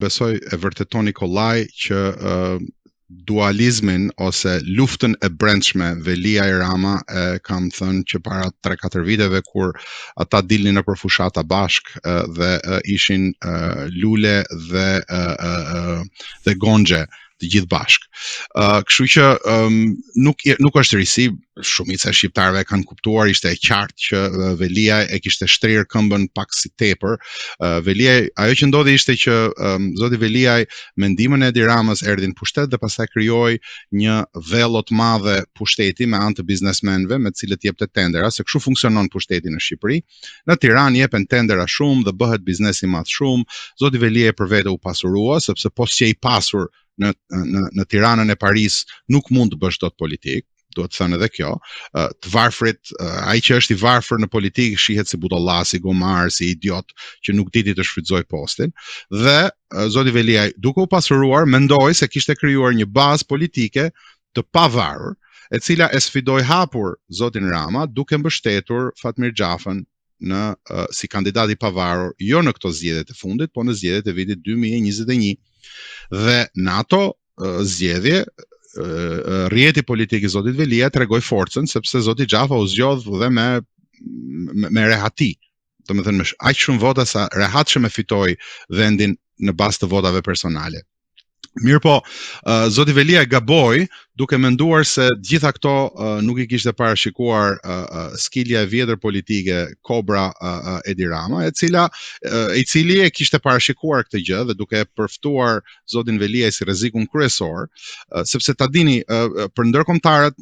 besoj e vërteton Nikolaj që dualizmin ose luftën e brendshme Velia e Rama kam thënë që para 3-4 viteve kur ata dilnin në fushata bashk dhe ishin lule dhe gongje të gjithë bashk. Kështu që nuk është risi, shumica e shqiptarëve kanë kuptuar, ishte e qartë që Velia e kishte shtrirë këmbën pak si tepër. Velia, ajo që ndodhi ishte që zoti Veliaj me ndihmën e Edi Ramës erdhi në pushtet dhe pastaj krijoi një vello të madhe pushteti me anë të biznesmenëve me të cilët jepte tendera, se kështu funksionon pushteti në Shqipëri. Në Tiranë jepen tendera shumë dhe bëhet biznes i madh shumë. Zoti Veliaj për vete u pasurua sepse pos që i pasur në Tiranën e Paris nuk mund të bësh dot politik, duhet thënë edhe kjo. Të varfrit, ai që është i varfër në politikë shihet si budalla, si gomar, si idiot që nuk diti të shfrytëzoj postin. Dhe zoti Veliaj, duke u pasuruar, mendoi se kishte krijuar një bazë politike të pavarur, e cila e sfidoi hapur zotin Rama duke mbështetur Fatmir Xhafën si kandidat i pavarur, jo në këto zgjedhje të fundit, po në zgjedhjet e vitit 2021. Dhe në ato zgjedhje rrjeti politik i zotit Velia tregoi forcën, sepse zoti Xhafa u zgjodh dhe me rehati. Domethënë me aq shumë vota sa rehatshëm e fitoi vendin në bazë të votave personale. Mirë po, zoti Velia gaboi duke menduar se gjitha këto nuk i kishte parashikuar skilja e vjetër politike Kobra Edi Rama, i cili e kishte parashikuar këtë gjë dhe duke përftuar zotin Velia si rrezikun kryesor, sepse ta dini, për ndërkombëtarët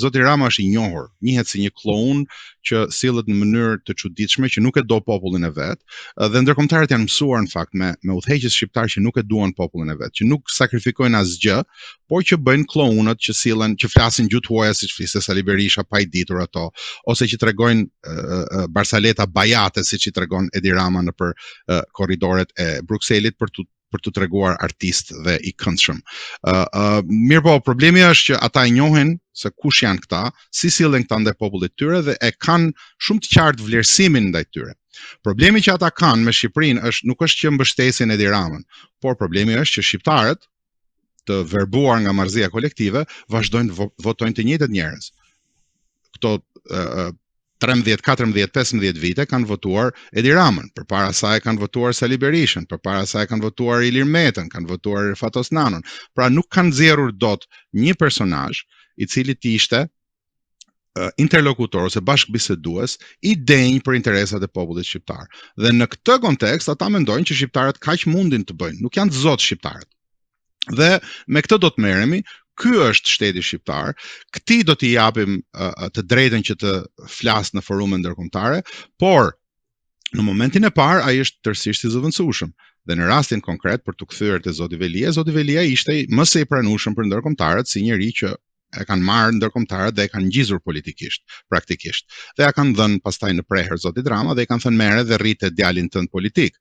zoti Rama është i njohur, njihet si një kloun që sillet në mënyrë të çuditshme, që nuk e do popullin e vet, dhe ndërkombëtarët janë mësuar në fakt me udhëheqës shqiptar që nuk e duan popullin e vet, që nuk sakrifikojnë asgjë, por që bëjnë klounët që sillen, që flasin gjuhë huaja siç fliste Sali Berisha pa i ditur ato, ose që tregojnë barsaleta bajate siç i tregon Edi Rama nëpër korridoret e Brukselit për të treguar artist dhe i këndshëm. Mirë po, problemi është që ata e njohin se kush janë këta, si sillen këta ndaj popullit tyre dhe e kanë shumë të qartë vlerësimin ndaj tyre. Problemi që ata kanë me Shqipërinë nuk është që mbështesin Edi Ramën, por problemi është që shqiptarët të verbuar nga marrëzia kolektive vazhdojnë votojnë të njëjtët njerëz. Këto 13, 14, 15 vite kanë votuar Edi Ramën, përpara saj kanë votuar Sali Berishën, përpara saj kanë votuar Ilir Metën, kanë votuar Fatos Nanon. Pra nuk kanë nxjerrur dot një personazh i cili të ishte interlokutor ose bashkëbisedues i denj për interesat e popullit shqiptar. Dhe në këtë kontekst ata mendojnë që shqiptarët kaq mundin të bëjnë, nuk janë të zotë shqiptarët. Dhe me këtë do të merremi. Ky është shteti shqiptar, këtij do t'i japim të drejtën që të flasë në forume ndërkombëtare, por në momentin e parë ai është tërësisht i zëvendësueshëm. Dhe në rastin konkret për të kthyer te zoti Velia ishte më së i pranueshëm për ndërkombëtarët si njeri që e kanë marrë ndërkombëtarët dhe e kanë ngjizur politikisht, praktikisht. Dhe ja kanë dhënë pastaj në prehër zotit Rama dhe i kanë thënë merre dhe rrite djalin tënd politik.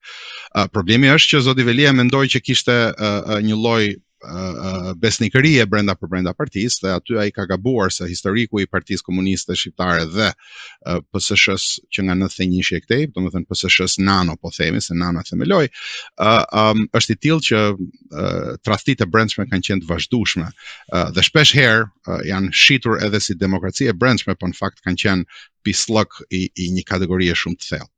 Problemi është që zoti Velia mendoi që kishte një lloj besnikërie brenda partisë dhe aty ai ka gabuar se historiku i Partisë Komuniste Shqiptare dhe PS-s që nga 91 ishi këtej, domethënë PS-s Nano po themi se Nano themeloi, është i tillë që tradhtitë e brendshme kanë qenë të vazhdueshme dhe shpesh herë janë shitur edhe si demokraci e brendshme, por në fakt kanë qenë pislëk i një kategorie shumë të thellë.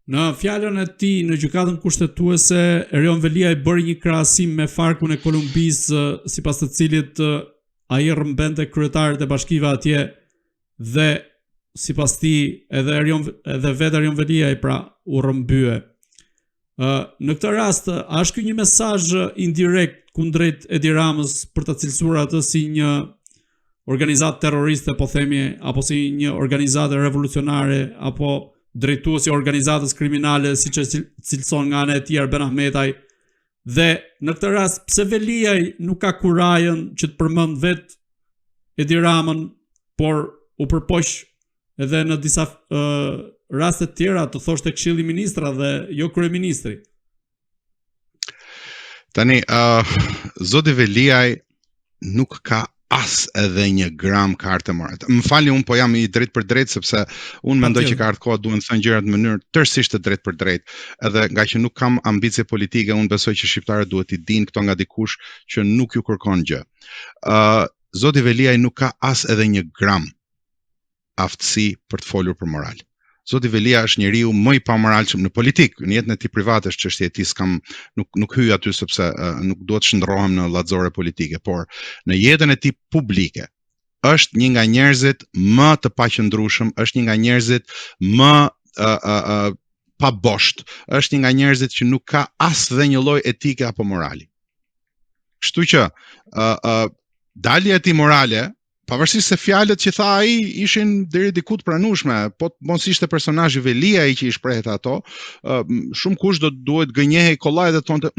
Në fjalën e tij në gjykatën kushtetuese, Erion Velia i bëri një krahasim me Farkun e Kolumbisë, sipas të cilit ai rrëmbente kryetarët e bashkive atje dhe sipas tij edhe vetë Erion Velia pra u rrëmbye. Në këtë rast, a është ky një mesazh indirekt kundrejt Edi Ramës për të cilësuar atë si një organizatë terroriste, po themi, apo si një organizatë revolucionare, apo drejtuesi organizatës kriminale siç e cilëson nga ana e tij Arben Ahmetaj, dhe në këtë rast pse Veliaj nuk ka kurajën që të përmend vet Edi Ramën, por u përpoq edhe në disa raste të tjera të thoshte Këshilli i Ministra dhe jo kryeministri. Tani zoti Veliaj nuk ka as edhe një gram karte morale. Më falni, unë po jam i drejt për drejt, sepse unë mendoj që ka ardhur koha duhen të thënë gjërat në mënyrë tërësisht të drejt për drejt. Edhe nga që nuk kam ambicie politike, unë besoj që shqiptarët duhet i dinë këto nga dikush që nuk ju kërkon gjë. Zoti Veliaj nuk ka as edhe një gram aftësi për të folur për moral. Zoti Velia është njeriu më i pamoralshëm në politikë, në jetën e tij private është çështje e tij, nuk hyj aty sepse nuk duhet të shndrohem në llazore politike, por në jetën e tij publike është një nga njerëzit më të paqëndrueshëm, është një nga njerëzit më pa bosht, është një nga njerëzit që nuk ka as dhe një lloj etike apo morali. Kështu që dalja e tij morale, pavarësisht se fjalët që tha ai ishin deri diku të pranueshme, po mos ishte personazhi Velia ai që i shprehet ato, shumë kush do duhet gënjehej kollaj dhe thonte,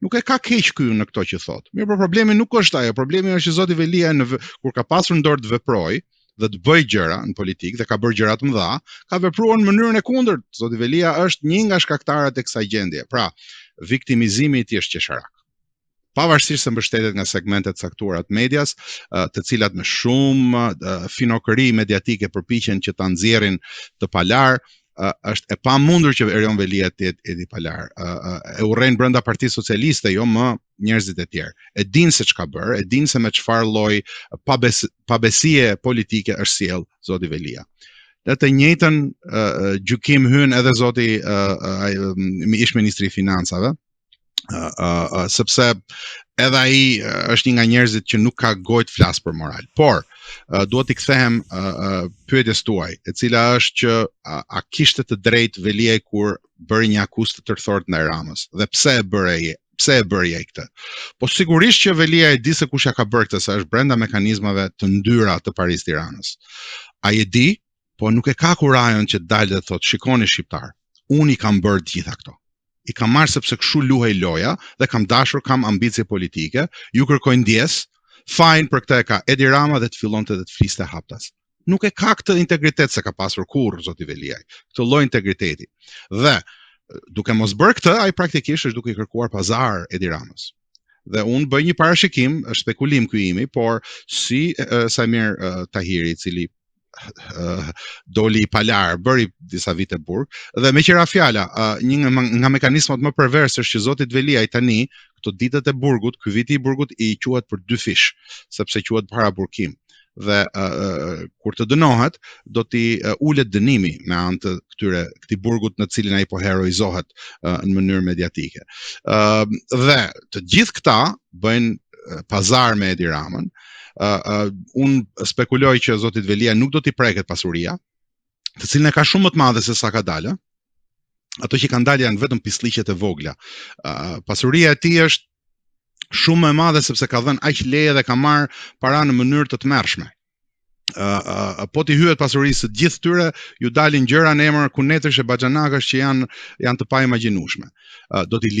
nuk e ka keq ky në këto që thot. Mirë, por problemi nuk është ajo, problemi është që zoti Velia kur ka pasur në dorë të veprojë dhe të bëjë gjëra në politikë dhe ka bërë gjëra të mëdha, ka vepruar në mënyrën e kundërt. Zoti Velia është një nga shkaktarët e kësaj gjendje. Pra, viktimizimi i tij është qesharak. Pavarësisht se mbështetet nga segmente të caktuara të medias, të cilat me shumë finokëri mediatike përpiqen që ta nxjerrin të palar, është e pamundur që Erion Velia të jetë palar. E urren brenda Partisë Socialiste, jo më njerëzit e tjerë. E din se çka bër, e din se me çfarë lloj pabesie politike është sjell zoti Velia. Në të njëjtën gjykim hyn edhe zoti ish ministri i financave, sepse edhe ai është një nga njerëzit që nuk ka gojë të flas për moral. Por duhet t'i kthehem pyetjes tuaj, e cila është që a kishte të drejtë Veliaj kur bëri një akuzë të tërthort ndaj Ramës dhe pse e bëri ai këtë? Po sigurisht që Velia e di se kush ja ka bërë këtë, se është brenda mekanizmave të ndyra të Paris Tiranës. Ai e di, po nuk e ka kurajon që dalë dhe thotë, shikoni shqiptar, unë i kam bërë të gjitha këto. I kam marrë sepse kështu luhej loja dhe kam dashur, kam ambicie politike, ju kërkoj ndjes, fajin për këtë e ka Edi Rama dhe të fillonte të fliste haptas. Nuk e ka këtë integritet se ka pasur kurrë zoti Veliaj, këtë lloj integriteti. Dhe duke mos bërë këtë, ai praktikisht është duke i kërkuar pazar Edi Ramës. Dhe unë bëj një parashikim, është spekulim ky imi, por si Samir Tahiri, i cili doli i palar, bëri disa vite burg, dhe me qira fjala, një nga mekanizmat më pervers është që zotit Veliaj tani, këto ditët e burgut, ky viti i burgut i quhet për 2 fish, sepse quhet para burkim. Dhe kur të dënohet, do t'i ulet dënimi me anë të këtij burgut në cilin ai po heroizohet në mënyrë mediatike. Dhe të gjithë këta bëjnë pazar me Edi Ramën. Unë spekuloj që zotit Velia nuk do t'i preket pasuria, të cilën e ka shumë më të madhe se sa ka dalë. Ato që kanë dalë janë vetëm pisliqet e vogla. Pasuria e tij është shumë më e madhe sepse ka dhënë aq leje dhe ka marrë para në mënyrë të tmerrshme. Po t'i hyet pasurisë të gjithë tyre, ju dalin gjëra në emër kunetësh e baxhanakash që janë të paimagjinueshme. Do t'i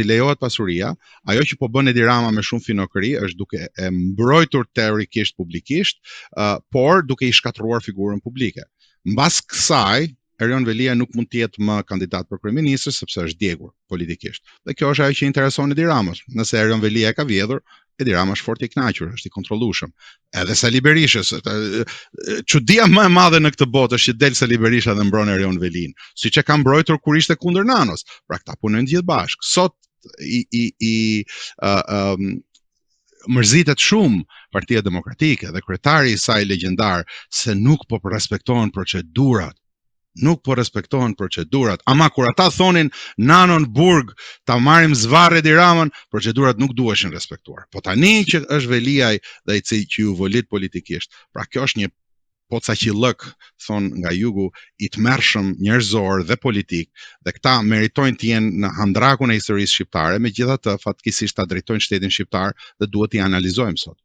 lejohet pasuria. Ajo që po bën Edi Rama me shumë finokëri është duke e mbrojtur teorikisht publikisht, por duke i shkatëruar figurën publike. Mbas kësaj, Erion Velia nuk mund të jetë më kandidat për kryeministër sepse është djegur politikisht. Dhe kjo është ajo që intereson Edi Ramës. Nëse Erion Velia e ka vjedhur, Edi Rama është fort i kënaqur, është i kontrollueshëm. Edhe Sali Berishës, çudia më e madhe në këtë botë është që del Sali Berisha dhe mbron Erion Velin, siç e ka mbrojtur kur ishte kundër Nanos. Pra këta punojnë gjithë bashkë. Sot mërzitet shumë Partia Demokratike dhe kryetari i saj legjendar se nuk po respektohen procedurat. Nuk po respektohen procedurat. Ama kur ata thonin Nanon Burg ta marrim zvarr Edi Ramën, procedurat nuk duheshin respektuar. Po tani që është Veliaj dhe i cili që ju volit politikisht, pra kjo është një pocaqillëk, thon nga jugu, i tmerrshëm njerëzor dhe politik, dhe këta meritojnë të jenë në handrakun e historisë shqiptare, megjithatë fatkeqësisht ta drejtojnë shtetin shqiptar dhe duhet t'i analizojmë sot.